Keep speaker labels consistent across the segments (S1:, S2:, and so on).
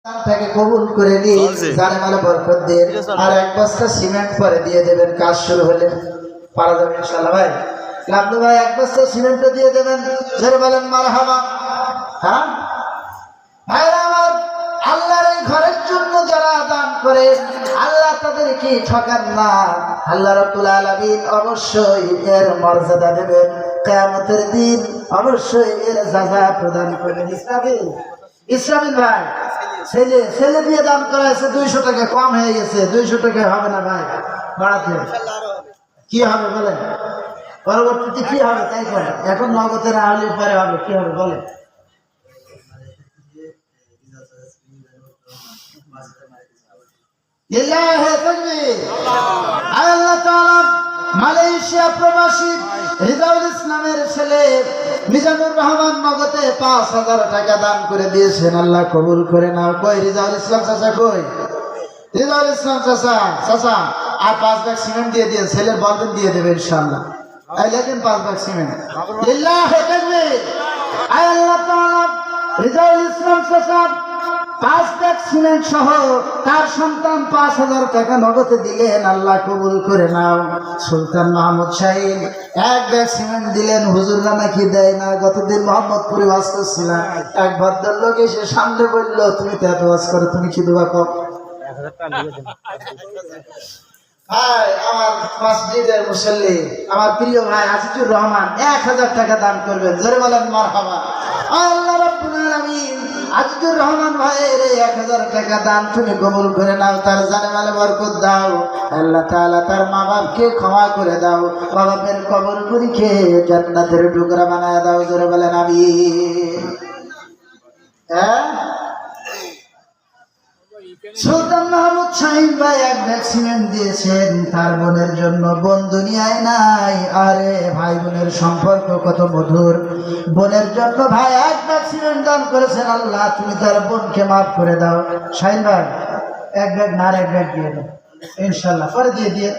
S1: তাকে কবুল করে নিন, জানে মালে বরকত দিয়ে আর এক বস্তা সিমেন্ট পরে দিয়ে দেবেন। কাজ শুরু হলে পারা যাবে ইনশাআল্লাহ। ভাই লাভলু ভাই এক বস্তা সিমেন্ট দিয়ে দেবেন, জোরে বলেন মারহাবা। হ্যাঁ ভাইরা আমার, আল্লাহর এই ঘরের জন্য যারা দান করে আল্লাহ তাদেরকে ঠকান না। আল্লাহ রাব্বুল আলামিন অবশ্যই এর মর্যাদা দেবেন, কিয়ামতের দিন অবশ্যই এর সাজা প্রদান করবেন। ইসরাফিল ভাই ছেলে দিয়ে দান করা হয়েছে 200 টাকা, কম হয়ে গেছে, 200 টাকা হবে না ভাই, বাড়াতে কি হবে বলেন? পরবর্তীতে কি হবে তাই করেন, এখন নগদে না হলে পরে হবে, কি হবে বলেন? আল্লাহ তাআলা মালয়েশিয়া প্রবাসী রিজাউল ইসলামের ছেলে মিজানুর রহমান নগদে 5000 টাকা দান করে দিয়েছেন, আল্লাহ কবুল করে নাও। কই রিজাউল ইসলাম চাচা, কই রিজাউল ইসলাম চাচা আর 5 ব্যাগ সিমেন্ট দিয়ে দিয়ে ছেলের বলবেন দিয়ে দেবে ইনশাআল্লাহ। এই লেখেন 5 ব্যাগ সিমেন্ট। লিল্লাহি তাকবীর। আল্লাহ তাআলা রিজাউল ইসলাম চাচা 5 ব্যাগ সিমেন্ট সহ তার সন্তান 5000 টাকা নগদে দিলেন, আল্লাহ কবুল করে নাও। সুলতান মাহমুদ শাহিন 1 ব্যাগ সিমেন্ট দিলেন, হুজুররা নাকি দেয় না। গতদিন মোহাম্মদপুরে ওয়াজ করছিলাম, এক ভদ্রলোক এসে সামনে বলল, তুমি তো এত ওয়াজ করো, তুমি কি দেবা কম? ভাই আমার মসজিদের মুসল্লি, আমার প্রিয় ভাই আজিজুর রহমান 1000 টাকা দান করবেন, জোরে বলেন মারহাবা। আল্লাহ রাব্বুল আলামিন আজিজুর রহমান ভাইয়ের 1000 টাকা দান তুমি কবুল করে নাও, তার জানে মালে বরকত দাও। আল্লাহ তাআলা তার মা বাপকে ক্ষমা করে দাও, মা বাপের কবরগুলিকে জান্নাতের টুকরা বানায় দাও, জোরে বলেন আমিন। হ্যাঁ, সুলতান মাহমুদ শাহিন ভাই 1 ব্যাগ সিমেন্ট দিয়েছেন তার বোনের জন্য। বোন দুনিয়ায় নাই, আরে ভাই বোনের সম্পর্ক কত মধুর। বোনের জন্য ভাই 1 ব্যাগ সিমেন্ট দান করেছেন, আল্লাহ তুমি তার বোনকে মাফ করে দাও। শাহিন ভাই 1 ব্যাগ না, 1 ব্যাগ দিয়ে দাও ইনশাআল্লাহ, পরে দিয়ে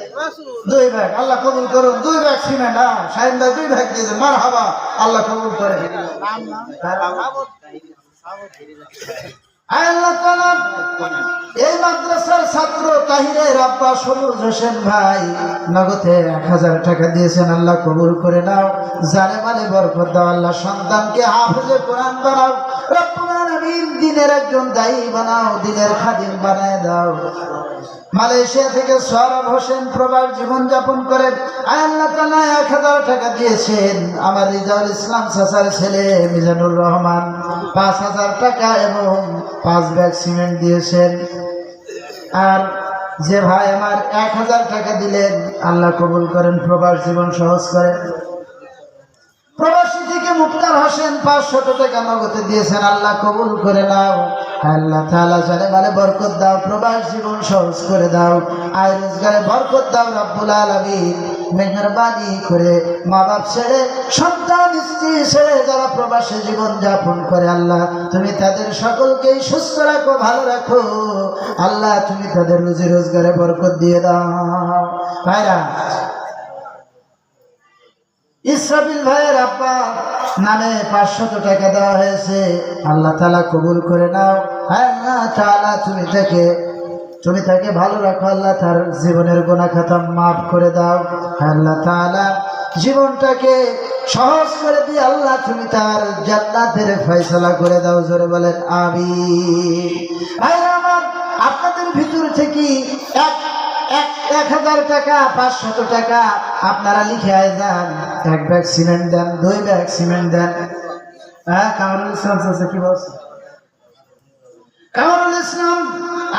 S1: 2 ব্যাগ, আল্লাহ কবুল করুন। 2 ব্যাগ সিমেন্ট, শাহিন ভাই 2 ব্যাগ দিয়ে দেন, মারহাবা, আল্লাহ কবুল করে। আল্লাহ তাআলা এই মাদ্রাসার ছাত্র তাহিরের আব্বা সবুজ হোসেন ভাই নগদে 1000 টাকা দিয়েছেন, আল্লাহ কবুল করে নাও, জানে মালে বরকত দাও। আল্লাহ সন্তানকে হাফেজে কোরআন বানাও, রব্বুল আলামিন দিনের একজন দায়ী বানাও, দিনের খাদিম বানায় দাও। মালয়েশিয়া থেকে সৌরভ হোসেন প্রবাস জীবন যাপন করেন, আল্লাহ তাআলা 1000 টাকা দিয়েছেন। আমার রিজাউল ইসলাম চাচার ছেলে মিজানুর রহমান 5000 টাকা এবং 5 ব্যাগ সিমেন্ট দিয়েছেন। আর যে ভাই আমার 1000 টাকা দিলেন, আল্লাহ কবুল করেন, প্রবাস জীবন সহজ করেন। প্রবাসী থেকে মুক্তার হোসেন 500 টাকা নগদে দিয়েছেন, আল্লাহ কবুল করে নাও। আল্লাহ তাআলা জানে মানে বরকত দাও, প্রবাস জীবন সহজ করে দাও, আয় রোজগারে বরকত দাও রব্বুল আলামিন। মেহেরবানি করে মা বাপ ছেড়ে, সন্তান স্ত্রী ছেড়ে যারা প্রবাসী জীবন যাপন করে, আল্লাহ তুমি তাদের সকলকেই সুস্থ রাখো, ভালো রাখো। আল্লাহ তুমি তাদের রুজি রোজগারে বরকত দিয়ে দাও। ভাইরা, ইসরাফিল ভাইয়ের আব্বা নামে 500 টাকা দেওয়া হয়েছে, আল্লাহ তাআলা কবুল করে নাও। আল্লাহ তাআলা তুমি তাকে ভালো রাখো, আল্লাহ তার জীবনের গুনাহ খাতা মাফ করে দাও। আল্লাহ তাআলা জীবনটাকে সহজ করে দিয়ে আল্লাহ তুমি তার জান্নাতের ফয়সালা করে দাও, জোরে বলেন আমিন। ভাইরা আমার, আপনাদের ভিতর থেকে 1000 টাকা 500 টাকা আপনারা লিখে আয় যান, 1 ব্যাগ সিমেন্ট দেন, 2 ব্যাগ সিমেন্ট দেন। হ্যাঁ, কামরুল ইসলাম আছে কি বলছে? কামরুল ইসলাম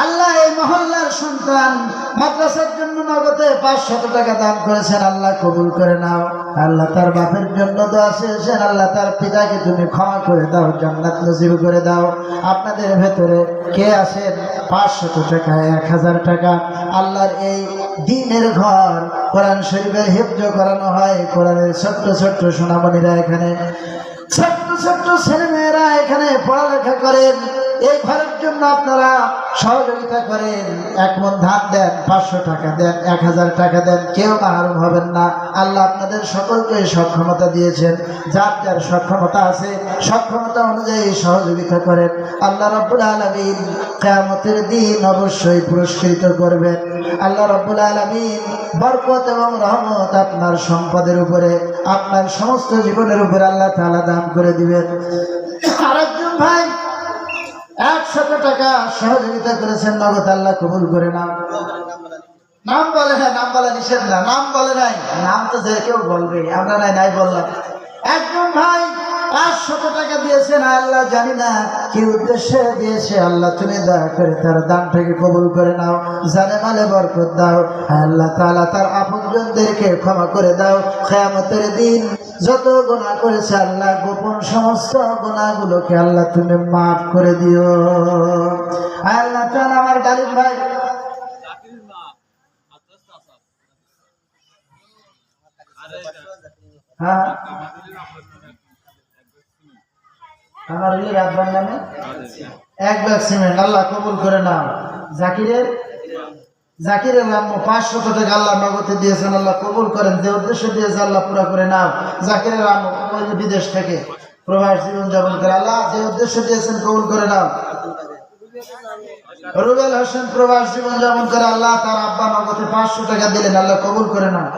S1: আল্লাহ এই মহল্লার সন্তান, মাদ্রাসার জন্য নগদে 500 টাকা দান করেছেন, আল্লাহ কবুল করে নাও। আল্লাহ তার বাপের জন্য দোয়া চেয়েছেন, আল্লাহ তার পিতাকে তুমি ক্ষমা করে দাও, জান্নাত নসিব করে দাও। আপনাদের ভেতরে কে আছেন 500 টাকা 1000 টাকা আল্লাহর এই দ্বীনের ঘর, কোরআন শরীফের হিফজ করানো হয়, কোরআনের ছোট্ট ছোট্ট সোনামণিরা এখানে, ছোট্ট ছোট্ট ছেলেমেয়েরা এখানে পড়ালেখা করেন, এই ঘরের জন্য আপনারা সহযোগিতা করেন, 1 মণ ধান দেন, 500 টাকা দেন, 1000 টাকা দেন, কেউ মাহরুম হবেন না। আল্লাহ আপনাদের সকলকে সক্ষমতা দিয়েছেন, যার যার সক্ষমতা আছে সক্ষমতা অনুযায়ী সহযোগিতা করেন। আল্লাহ রাব্বুল আলামিন কিয়ামতের দিন অবশ্যই পুরস্কৃত করবেন। আল্লাহ রাব্বুল আলামিন বরকত এবং রহমত আপনার সম্পদের উপরে, আপনার সমস্ত জীবনের উপরে আল্লাহ তাআলা দান করে দিবেন। আরেকজন ভাই 100 টাকা সহযোগিতা করেছেন, নগদ আল্লাহ কবুল করে নাও। নাম বলে না, নাম বলা নিষেধ না, নাম বলে নাই, নাম তো যে কেউ বলবে, আমরা নাই বললাম। একজন ভাই 500 টাকা দিয়েছেন, আল্লাহ জানি না কি উদ্দেশ্যে দিয়েছে, আল্লাহ তুমি দয়া করে তার দানটাকে কবুল করে নাও, জানে মালে বরকত দাও। আল্লাহ তাআলা তার আপনজনদেরকে ক্ষমা করে দাও। কিয়ামতের দিন যত গুনাহ করেছে আল্লাহ, গোপন সমস্ত গুনাহগুলোকে আল্লাহ তুমি মাফ করে দিও। আল্লাহ তাআলা আমার গালিব ভাই হ্যাঁ আমার রাতবার নামে 1 ব্যাগ সিমেন্ট আল্লাহ কবুল করে নাও। জাকিরের আম্মু 500 টাকা আল্লাহ নগদে দিয়েছেন, আল্লাহ কবুল করেন। যে উদ্দেশ্য দিয়েছে আল্লাহ পুরা করে নাও। জাকিরের আম্মু বিদেশ থেকে প্রবাস জীবন যাপন করে, আল্লাহ যে উদ্দেশ্য দিয়েছেন কবুল করে নাও। রুবেল হোসেন প্রবাস জীবন যাপন করে, আল্লাহ তার আব্বা নগদে 500 টাকা দিলেন, আল্লাহ কবুল করে নাও।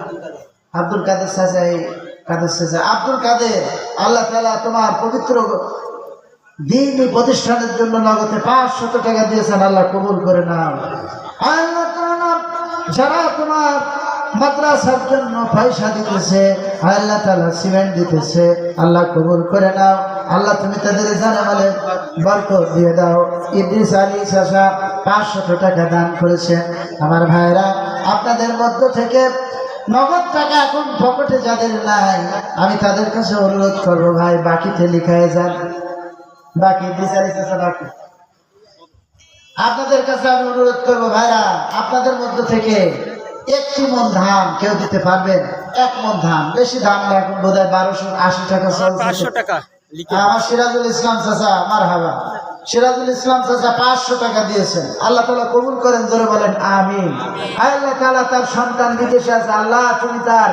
S1: আব্দুল কাদের চাচা, আব্দুল কাদের, আল্লাহ তাআলা তোমার পবিত্র দ্বীনি প্রতিষ্ঠানের জন্য নগদে 500 টাকা দিয়েছেন, আল্লাহ কবুল করে নাও। আল্লাহ তাআলা যারা তোমার মাদ্রাসার জন্য পয়সা দিতেছে, আল্লাহ তাআলা সিমেন্ট দিতেছে, আল্লাহ কবুল করে নাও। আল্লাহ তুমি তাদের জানে মালে বরকত দিয়ে দাও। ইদ্রিস আলী চাচা 500 টাকা দান করেছেন। আমার ভাইরা, আপনাদের মধ্য থেকে নগদ টাকা এখন পকেটে যাদের নাই, আমি তাদের কাছে অনুরোধ করবো, ভাই বাকিতে লিখায় যান, বাকি বাকি আপনাদের কাছে আমি অনুরোধ করবো, ভাইরা আপনাদের মধ্য থেকে 1 মণ ধান কেউ দিতে পারবেন? 1 মণ ধান, বেশি দাম না, এখন বোধ হয় 1280 টাকা চলছে।
S2: 500 টাকা
S1: আমার সিরাজুল ইসলাম চাচা, মারহাবা, সিরাজুল ইসলাম চাচা 500 টাকা দিয়েছেন, আল্লাহ তাআলা কবুল করেন, জোরে বলেন আমিন। আল্লাহ তাআলা তার সন্তান বিদেশে আছে, আল্লাহ তুমি তার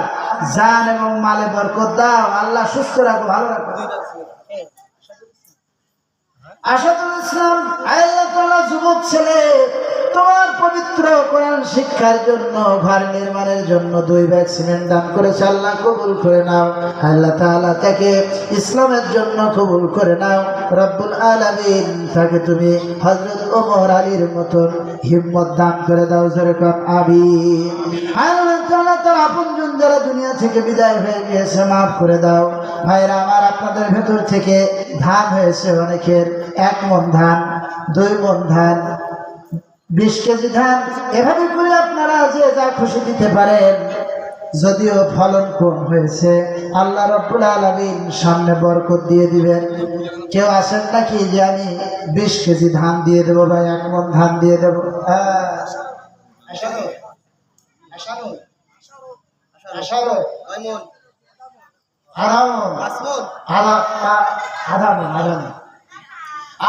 S1: জান এবং মালে বরকত দাও, আল্লাহ সুস্থ রাখো, ভালো রাখো। আশাদুল ইসলাম, আল্লাহ তাআলা যুবক ছেলে তোমার পবিত্র কোরআন শিক্ষার জন্য, ঘর নির্মাণের জন্য 2 ব্যাগ সিমেন্ট দান করেছে, আল্লাহ কবুল করে নাও। আল্লাহ তাআলা তাকে ইসলামের জন্য কবুল করে নাও। রব্বুল আলামিন তাকে তুমি হযরত ওমর আলীর মতন হিম্মত দান করে দাও, জোরে কর আমিন। আল্লাহ তাআলা তার আপনজন যারা দুনিয়া থেকে বিদায় হয়ে গিয়েছে মাফ করে দাও। ভাইরা আমার, আপনাদের ভেতর থেকে ধান হয়েছে অনেকের, 1 মণ ধান, 2 মণ ধান, 20 কেজি ধান, এভাবে করে আপনারা যে যা খুশি দিতে পারেন। যদিও ফলন কম হয়েছে, আল্লাহ রাব্বুল আলামিন সামনে বরকত দিয়ে দিবেন। কেউ আছেন নাকি যে আমি 20 কেজি ধান দিয়ে দেবো, ভাই 1 মণ ধান দিয়ে দেবো?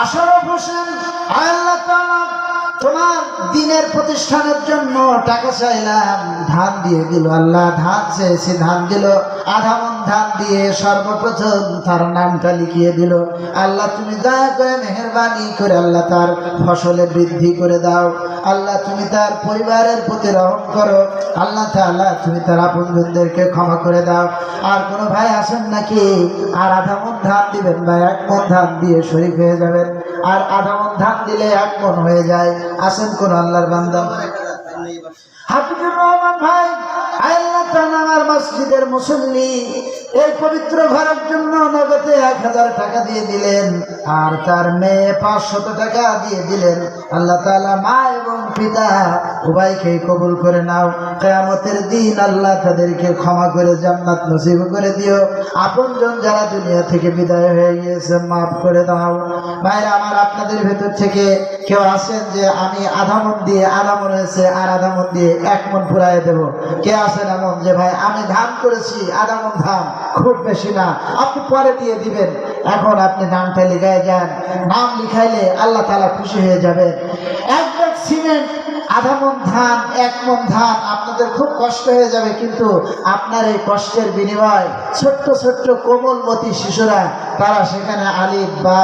S1: আশরাফ হোসেন, আল্লাহ তাআলা তোমার দ্বীনের প্রতিষ্ঠানের জন্য টাকা চাইলাম, ধান দিয়ে দিল, আল্লাহ ধান চেয়েছি ধান দিল, 1/2 মণ ধান দিয়ে সর্বপ্রথম তার নামটা লিখিয়ে দিল। আল্লাহ তুমি দয়া করে মেহেরবানি করে আল্লাহ তার ফসলে বৃদ্ধি করে দাও। আল্লাহ তুমি তার পরিবারের প্রতি রহম করো। আল্লাহ তাআলা তুমি তার আপনজনদেরকে ক্ষমা করে দাও। আর কোনো ভাই আছেন নাকি আর 1/2 মণ ধান দিবেন? ভাই 1 মণ ধান দিয়ে শরীক হয়ে যাবেন, আর 1/2 মণ ধান দিলে 1 মণ হয়ে যায়। আছেন কোন আল্লাহর বান্দা? হাফিজুর রহমান ভাই, আল্লাহ তাআলা আমার মসজিদের মুসল্লি, এই পবিত্র ঘরের জন্য নগদে 1000 টাকা দিয়ে দিলেন, আর তার মেয়ে 500 টাকা দিয়ে দিলেন। আল্লাহ তাআলা মা এবং পিতা উভয়কে কবুল করে নাও। কিয়ামতের দিন আল্লাহ তাদেরকে ক্ষমা করে জান্নাত নসিব করে দিও। আপনজন যারা দুনিয়া থেকে বিদায় হয়ে গিয়েছে মাফ করে দাও। ভাইরা আমার, আপনাদের ভেতর থেকে কেউ আছেন যে আমি 1/2 মণ দিয়ে, 1/2 মণ হয়েছে আর 1/2 মণ দিয়ে 1 মণ পুরাই দেব? কে আছেন এমন যে ভাই আমি ধান করেছি 1/2 মণ ধান, খুব বেশি না, আপনি পরে দিয়ে দিবেন, এখন আপনি ধানটা লিখায় লিখায় যান। নাম লিখাইলে আল্লাহ তাআলা খুশি হয়ে যাবেন। এক ব্যাগ সিমেন্ট, আধা মণ ধান, 1 মণ ধান, আপনাদের খুব কষ্ট হয়ে যাবে, কিন্তু আপনার এই কষ্টের বিনিময় ছোট্ট ছোট্ট কোমলমতি শিশুরা তারা সেখানে আলিফ বা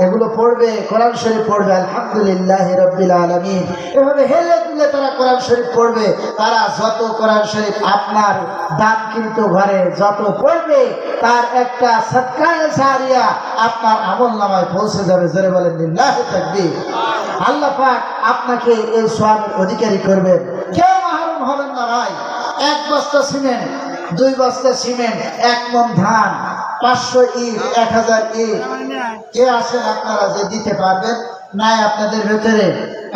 S1: এগুলো পড়বে, কোরআন শরীফ পড়বে, আলহামদুলিল্লাহি রাব্বিল আলামিন। এভাবে হেলে দুলে তারা কোরআন শরীফ পড়বে। তারা যত কোরআন শরীফ আপনার দান কিন্তু ঘরে যত পড়বে, তার একটা সদকায়ে জারিয়া আপনার আমলনামায় পৌঁছে যাবে। জোরে বলেন লিল্লাহি তাকবীর। আল্লাহ পাক আপনাকে এই সওয়াবের অধিকারী করবেন, কেউ মাহরুম হবেন না ভাই। 1 বস্তা সিমেন্ট, 2 বস্তা সিমেন্ট, 1 মণ ধান, 500 ইট, 1000 ইট, কে আছেন আপনারা যে দিতে পারবেন? নাই আপনাদের ভেতরে?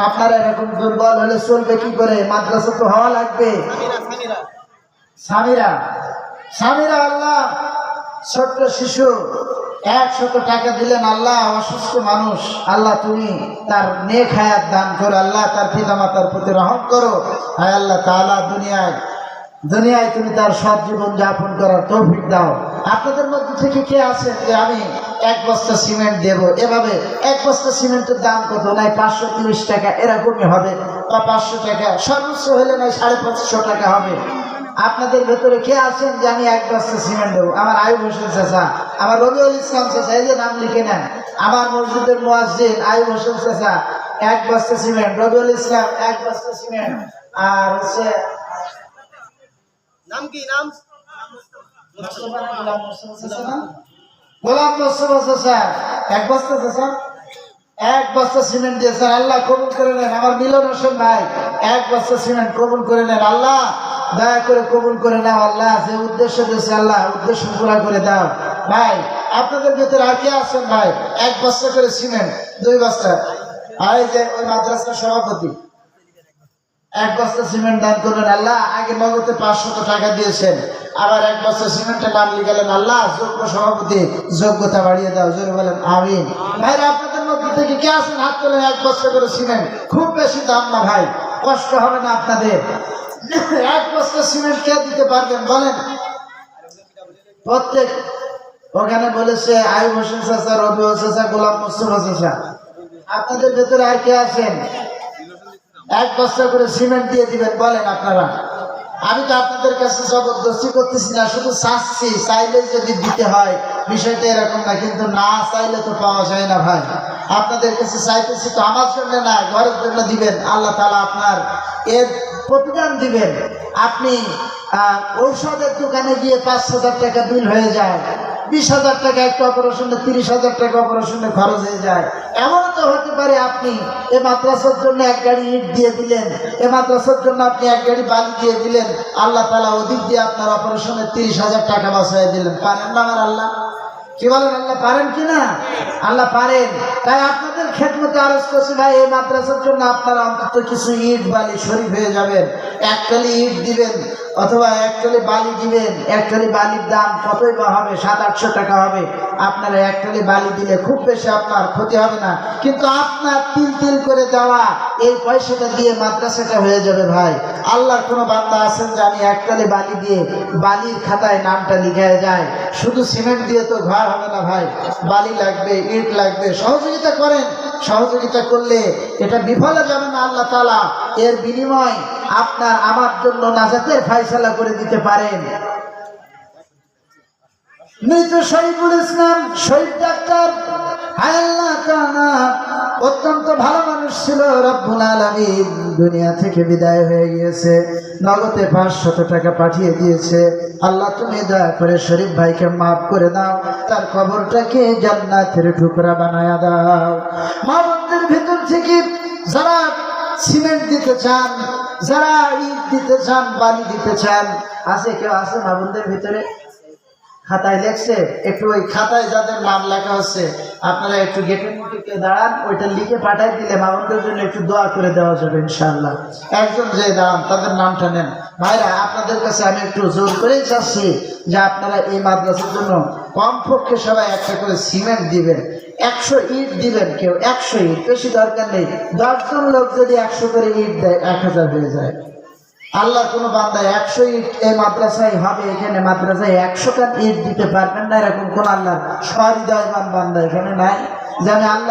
S1: আপনারা এরকম দুর্বল হলে চলবে কি করে? মাদ্রাসা তো হওয়া লাগবে। স্বামীরা স্বামীরা আল্লাহ ছোট্ট শিশু 100 টাকা দিলেন, আল্লাহ অসুস্থ মানুষ, আল্লাহ তুমি তার নেক হায়াত দান করো, আল্লাহ তার পিতামাতার প্রতি রহম করো। হায় আল্লাহ তাআলা, দুনিয়ায় তুমি তার সৎ জীবন যাপন করার তৌফিক দাও। আপনাদের মধ্যে থেকে কে আছেন যে আমি 1 বস্তা সিমেন্ট দেব? এভাবে 1 বস্তা সিমেন্টের দাম কত? নাই 530 টাকা, এরকমই হবে, বা 500 টাকা, সর্বোচ্চ হলে নাই 550 টাকা হবে। আপনাদের ভেতরে কে আছেন যে আমি 1 বস্তা সিমেন্ট দেবো? আমার আয়ুব হোসেন চাচা, আমার রবিউল ইসলাম চাচা, এই যে নাম লিখে নেন, আমার মসজিদের মুয়াজ্জিন আয়ুব হোসেন চাচা 1 বস্তা সিমেন্ট, রবিউল ইসলাম 1 বস্তা সিমেন্ট, আর হচ্ছে নাম কি? নাম গোলাম মোস্তফা চাচা 1 বস্তা, চাচা 1 বস্তা সিমেন্ট দিয়েছেন, আল্লাহ কবুল করে নেন। আমার মিলন হোসেন ভাই 1 বস্তা সিমেন্ট কবুল করে নেন, আল্লাহ দয়া করে কবুল করে নাও। আল্লাহ যে উদ্দেশ্য দিয়েছে আল্লাহ উদ্দেশ্য পুরা করে দাও। ভাই আপনাদের ভিতরে আর কে আছেন ভাই 1 বস্তা করে সিমেন্ট, 2 বস্তা? আর এই যে ওই মাদ্রাসার সভাপতি 1 বস্তা সিমেন্ট দান করবেন, আল্লাহ আগে নগদে 500 টাকা দিয়েছেন, আবার 1 বস্তা সিমেন্টের নাম লিখালেন, আল্লাহ যোগ্য সভাপতি যোগ্যতা বাড়িয়ে দাও। জোরে বলেন আমিন। ভাইরা আপনাদের মধ্যে থেকে কে আছেন হাত তোলেন? 1 বস্তা করে সিমেন্ট, খুব বেশি দাম না ভাই, কষ্ট হবে না আপনাদের। 1 বস্তা সিমেন্ট কে দিতে পারবেন বলেন? প্রত্যেক ওখানে বলেছে আয়ুব হোসেন চাচা, রবিউল চাচা, গোলাম মোস্তফা চাচা। আপনাদের ভেতরে আর কে আছেন 1 বস্তা করে সিমেন্ট দিয়ে দিবেন বলেন আপনারা? আমি তো আপনাদের কাছে জবরদস্তি করতেছি না, শুধু চাচ্ছি, চাইলে যদি দিতে হয়। বিষয়টা এরকম না, কিন্তু না চাইলে তো পাওয়া যায় না ভাই। আপনাদের কাছে চাইতেছি তো আমার জন্য না, ঘরের জন্য দিবেন, আল্লাহ তাআলা আপনার এর প্রতিদান দিবেন। আপনি ঔষধের দোকানে গিয়ে 5,000 টাকা বিল হয়ে যায়, 20,000 টাকা একটা অপারেশনে, 30,000 টাকা অপারেশনে খরচ হয়ে যায়। এমন তো হতে পারে আপনি এ মাদ্রাসার জন্য 1 গাড়ি ইট দিয়ে দিলেন, এ মাদ্রাসার জন্য আপনি 1 গাড়ি বালি দিয়ে দিলেন, আল্লাহ তাআলা ওদিক দিয়ে আপনার অপারেশনে 30,000 টাকা বাঁচিয়ে দিলেন। পারেন না আমার আল্লাহ? কি বলেন? আল্লাহ পারেন কি না? আল্লাহ পারেন। তাই আপনাদের খেদমতে আরজ করছি ভাই, এই মাদ্রাসার জন্য আপনারা অন্তত কিছু ইট বালি শরীফ হয়ে যাবেন। 1 টলি ইট দিবেন অথবা 1 টলি বালি দিবেন। 1 টলি বালির দাম কতই বা হবে? 700-800 টাকা হবে। আপনারা 1 টলি বালি দিলে খুব বেশি আপনার ক্ষতি হবে না, কিন্তু আপনার তিল তিল করে দেওয়া এই পয়সাটা দিয়ে মাদ্রাসাটা হয়ে যাবে ভাই। আল্লাহর কোনো বান্দা আছেন যে আমি 1 টলি বালি দিয়ে বালির খাতায় নামটা লিখায় যায়? শুধু সিমেন্ট দিয়ে তো ঘর হবে না ভাই, বালি লাগবে, ইট লাগবে। সহযোগিতা করেন, সহযোগিতা করলে এটা বিফলে যাবে না। আল্লাহ তাআলা এর বিনিময় আপনার আমার জন্য নাজাতের ফয়সালা করে দিতে পারেন। মৃত শহীদুল ইসলাম শহীদ ডাক্তার, হায় আল্লাহ তাআলা অত্যন্ত ভালো মানুষ ছিল, রব্বুল আলামিন দুনিয়া থেকে বিদায় হয়ে গিয়েছে, নগদে 500 টাকা পাঠিয়ে দিয়েছে। আল্লাহ তুমি দয়া করে শরীফ ভাইকে মাফ করে দাও, তার কবরটাকে জান্নাতের টুকরা বানায়া দাও। মা বোনদের ভিতর থেকে যারা সিমেন্ট দিতে চান, যারা ইট দিতে চান, বালি দিতে চান, আছে কেউ? আছে মা বোনদের ভিতরে? খাতায় লেখছে? একটু ওই খাতায় যাদের নাম লেখা হচ্ছে আপনারা একটু গেটের মুখে কেউ দাঁড়ান, ওইটা লিখে পাঠাই দিলে মা বোনদের জন্য একটু দোয়া করে দেওয়া যাবে ইনশাআল্লাহ। একজন যে দাঁড়ান তাদের নামটা নেন। ভাইরা আপনাদের কাছে আমি একটু জোর করেই চাচ্ছি যে আপনারা এই মাদ্রাসার জন্য কমপক্ষে সবাই 1টা করে সিমেন্ট দিবেন, 100 ইট দিবেন। কেউ 100 ইট, বেশি দরকার নেই। 10 জন লোক যদি 100 করে ইট দেয় 1000 হয়ে যায়। আল্লাহ কোনো বান্দা 100 ইট এই মাদ্রাসায় হবে, এখানে মাদ্রাসায় 100 কান ইট দিতে পারবেন না, এরকম কোন আল্লাহর সহৃদয়বান বান্দা এখানে নাই? যে আমি আল্লাহ